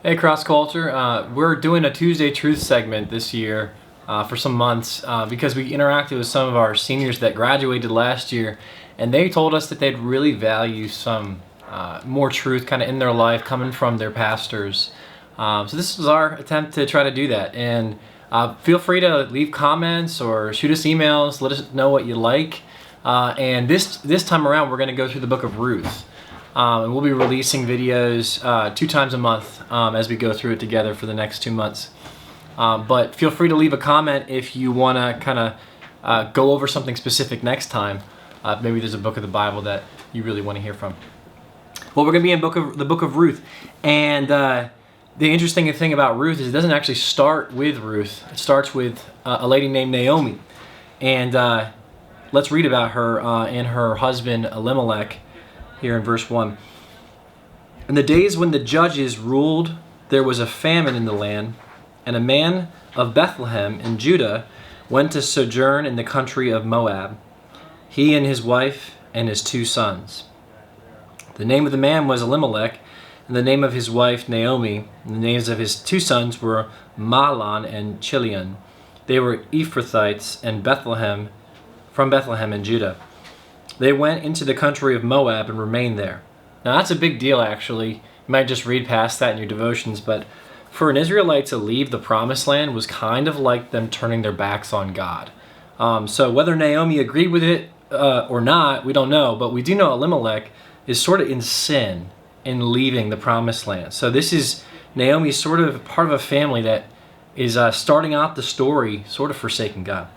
Hey, Cross Culture. We're doing a Tuesday Truth segment this year for some months because we interacted with some of our seniors that graduated last year, and they told us that they'd really value some more truth kind of in their life coming from their pastors. So this was our attempt to try to do that. And feel free to leave comments or shoot us emails. Let us know what you like. And this time around, we're going to go through the book of Ruth. And we'll be releasing videos 2 times a month as we go through it together for the next 2 months. But feel free to leave a comment if you want to kind of go over something specific next time. Maybe there's a book of the Bible that you really want to hear from. Well, we're going to be in the book of Ruth. And the interesting thing about Ruth is it doesn't actually start with Ruth. It starts with a lady named Naomi. And let's read about her and her husband Elimelech. Here in verse 1. In the days when the judges ruled, there was a famine in the land, and a man of Bethlehem in Judah went to sojourn in the country of Moab, he and his wife and his 2 sons. The name of the man was Elimelech, and the name of his wife Naomi, and the names of his 2 sons were Mahlon and Chilion. They were Ephrathites and from Bethlehem in Judah. They went into the country of Moab and remained there. Now that's a big deal, actually. You might just read past that in your devotions, but for an Israelite to leave the promised land was kind of like them turning their backs on God. So whether Naomi agreed with it or not, we don't know, but we do know Elimelech is sort of in sin in leaving the promised land. So this is Naomi sort of part of a family that is starting out the story sort of forsaking God.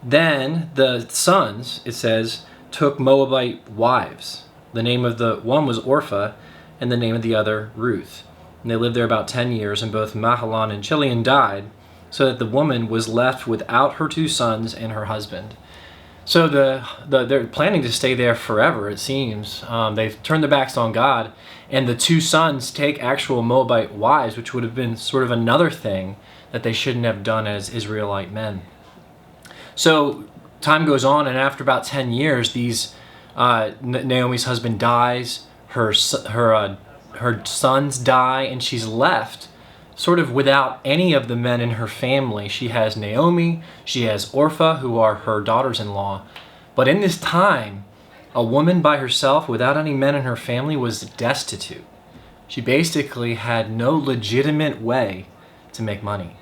Then the sons, it says, took Moabite wives. The name of the one was Orpah, and the name of the other Ruth. And they lived there about 10 years, and both Mahlon and Chilion died, so that the woman was left without her 2 sons and her husband. So they're planning to stay there forever, it seems. They've turned their backs on God, and the 2 sons take actual Moabite wives, which would have been sort of another thing that they shouldn't have done as Israelite men. So time goes on, and after about 10 years, Naomi's husband dies, her sons die, and she's left sort of without any of the men in her family. She has Naomi, she has Orpah, who are her daughters-in-law. But in this time, a woman by herself without any men in her family was destitute. She basically had no legitimate way to make money.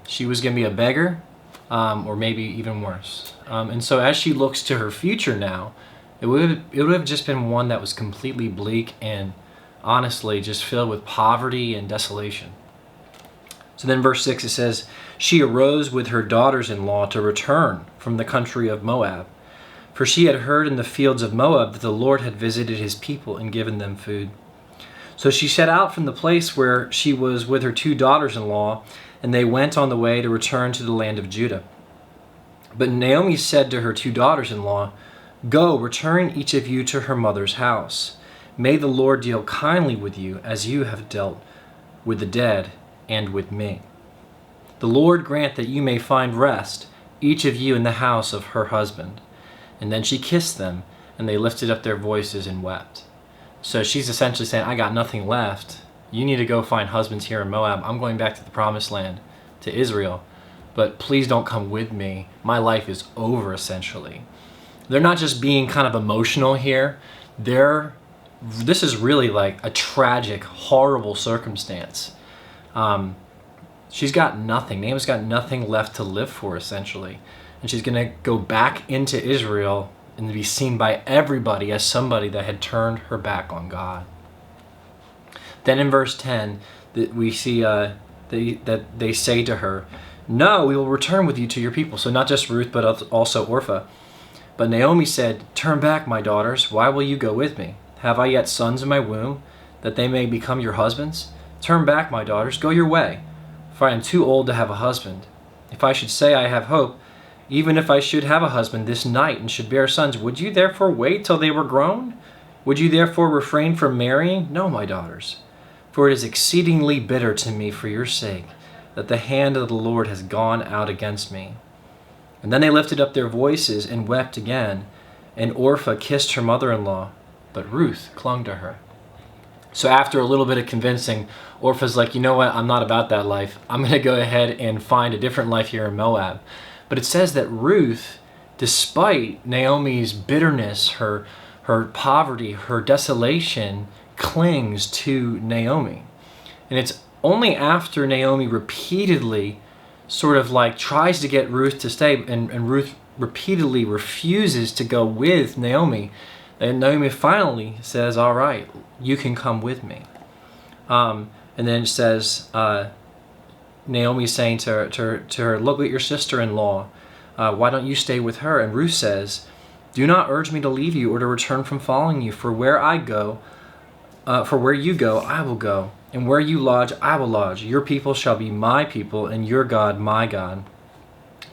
She was going to be a beggar. Or maybe even worse. And so as she looks to her future now, it would have just been one that was completely bleak and honestly just filled with poverty and desolation. So then verse 6 it says, she arose with her daughters-in-law to return from the country of Moab, for she had heard in the fields of Moab that the Lord had visited his people and given them food. So she set out from the place where she was with her 2 daughters-in-law, and they went on the way to return to the land of Judah. But Naomi said to her 2 daughters-in-law, go, return each of you to her mother's house. May the Lord deal kindly with you as you have dealt with the dead and with me. The Lord grant that you may find rest, each of you in the house of her husband. And then she kissed them, and they lifted up their voices and wept. So she's essentially saying, I got nothing left. You need to go find husbands here in Moab. I'm going back to the promised land, to Israel. But please don't come with me. My life is over, essentially. They're not just being kind of emotional here. This is really like a tragic, horrible circumstance. She's got nothing. Naomi's got nothing left to live for, essentially. And she's going to go back into Israel and be seen by everybody as somebody that had turned her back on God. Then in verse 10, we see that they say to her, no, we will return with you to your people. So not just Ruth, but also Orpah. But Naomi said, turn back, my daughters. Why will you go with me? Have I yet sons in my womb, that they may become your husbands? Turn back, my daughters, go your way, for I am too old to have a husband. If I should say I have hope, even if I should have a husband this night and should bear sons, would you therefore wait till they were grown? Would you therefore refrain from marrying? No, my daughters. For it is exceedingly bitter to me for your sake that the hand of the Lord has gone out against me. And then they lifted up their voices and wept again, and Orpah kissed her mother-in-law, but Ruth clung to her. So after a little bit of convincing, Orpah's like, you know what, I'm not about that life. I'm going to go ahead and find a different life here in Moab. But it says that Ruth, despite Naomi's bitterness, her poverty, her desolation, clings to Naomi. And it's only after Naomi repeatedly sort of like tries to get Ruth to stay, and Ruth repeatedly refuses to go with Naomi, and Naomi finally says, all right, you can come with me. And then it says, Naomi's saying to her, look at your sister-in-law. Why don't you stay with her? And Ruth says, do not urge me to leave you or to return from following you. For where you go, I will go. And where you lodge, I will lodge. Your people shall be my people, and your God, my God.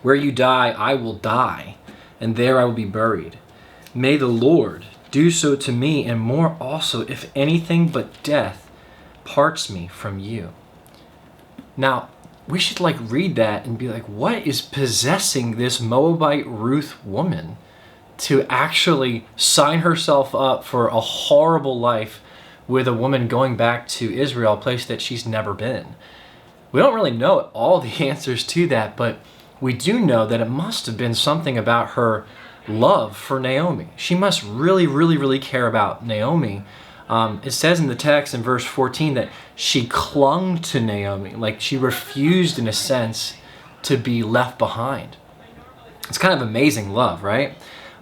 Where you die, I will die, and there I will be buried. May the Lord do so to me, and more also, if anything but death parts me from you. Now, we should read that and be like, what is possessing this Moabite Ruth woman to actually sign herself up for a horrible life with a woman going back to Israel, a place that she's never been? We don't really know all the answers to that, but we do know that it must have been something about her love for Naomi. She must really, really, really care about Naomi. It says in the text in verse 14 that she clung to Naomi, like she refused in a sense to be left behind. It's kind of amazing love, right?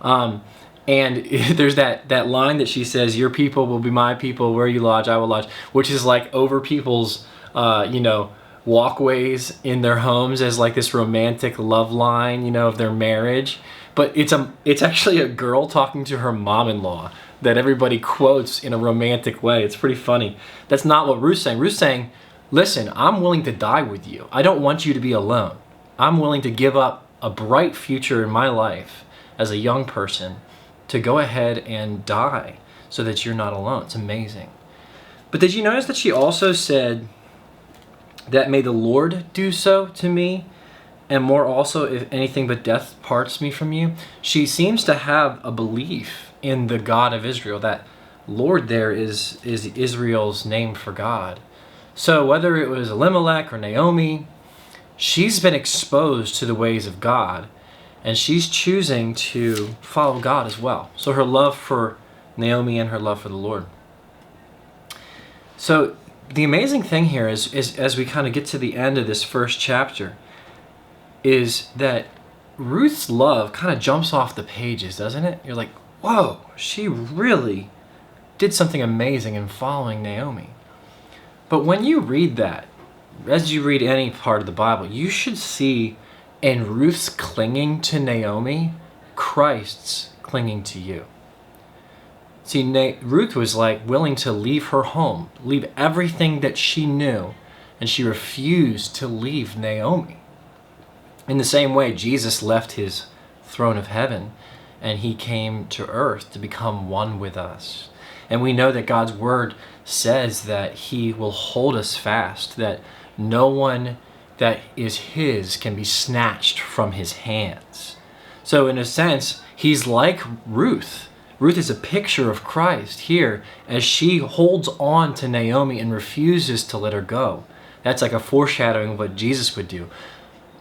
And there's that line that she says, your people will be my people, where you lodge, I will lodge, which is like over people's, walkways in their homes as like this romantic love line, of their marriage. But it's actually a girl talking to her mom-in-law that everybody quotes in a romantic way. It's pretty funny. That's not what Ruth's saying. Ruth's saying, listen, I'm willing to die with you. I don't want you to be alone. I'm willing to give up a bright future in my life as a young person to go ahead and die so that you're not alone. It's amazing. But did you notice that she also said that may the Lord do so to me, and more also, if anything but death parts me from you? She seems to have a belief in the God of Israel. That Lord there is Israel's name for God. So whether it was Elimelech or Naomi, she's been exposed to the ways of God, and she's choosing to follow God as well. So her love for Naomi and her love for the Lord. So the amazing thing here is as we kind of get to the end of this first chapter, is that Ruth's love kind of jumps off the pages, doesn't it? You're like, whoa, she really did something amazing in following Naomi. But when you read that, as you read any part of the Bible, you should see in Ruth's clinging to Naomi, Christ's clinging to you. See, Ruth was willing to leave her home, leave everything that she knew, and she refused to leave Naomi. In the same way, Jesus left his throne of heaven and he came to earth to become one with us. And we know that God's word says that he will hold us fast, that no one that is his can be snatched from his hands. So in a sense, he's like Ruth. Ruth is a picture of Christ here as she holds on to Naomi and refuses to let her go. That's like a foreshadowing of what Jesus would do.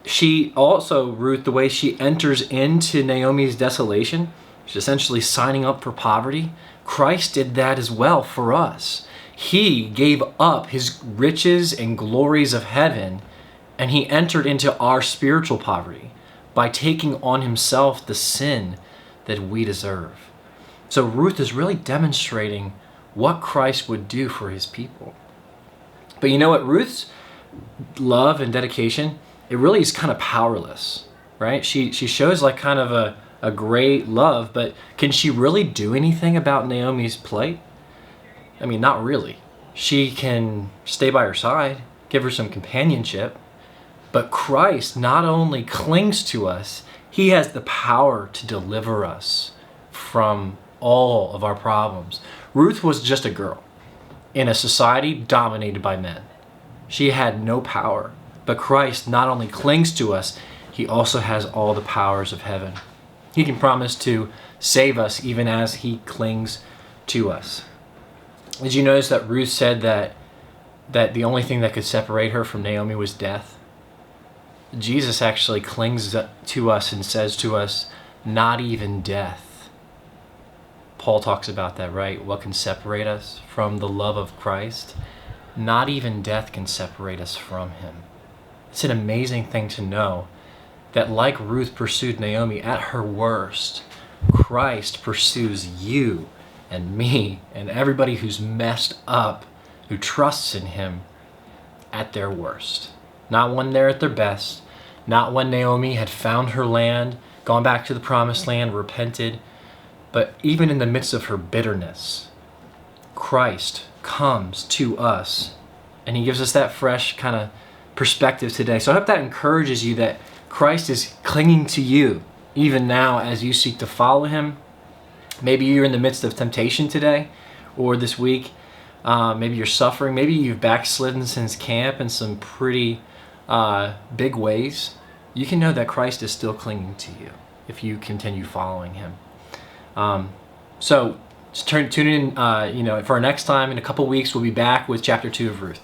She also, Ruth, the way she enters into Naomi's desolation, she's essentially signing up for poverty. Christ did that as well for us. He gave up his riches and glories of heaven, and he entered into our spiritual poverty by taking on himself the sin that we deserve. So Ruth is really demonstrating what Christ would do for his people. But you know what? Ruth's love and dedication, it really is kind of powerless, right? She shows kind of a great love, but can she really do anything about Naomi's plight? I mean, not really. She can stay by her side, give her some companionship, but Christ not only clings to us, he has the power to deliver us from all of our problems. Ruth was just a girl in a society dominated by men. She had no power. But Christ not only clings to us, he also has all the powers of heaven. He can promise to save us even as he clings to us. Did you notice that Ruth said that the only thing that could separate her from Naomi was death? Jesus actually clings to us and says to us, not even death. Paul talks about that, right? What can separate us from the love of Christ? Not even death can separate us from him. It's an amazing thing to know that like Ruth pursued Naomi at her worst, Christ pursues you and me and everybody who's messed up, who trusts in him at their worst. Not when they're at their best, not when Naomi had found her land, gone back to the promised land, repented, but even in the midst of her bitterness, Christ comes to us and he gives us that fresh kind of perspective today. So I hope that encourages you that Christ is clinging to you even now as you seek to follow him. Maybe you're in the midst of temptation today or this week. Maybe you're suffering. Maybe you've backslidden since camp in some pretty big ways. You can know that Christ is still clinging to you if you continue following him. So tune in for our next time. In a couple weeks, we'll be back with chapter 2 of Ruth.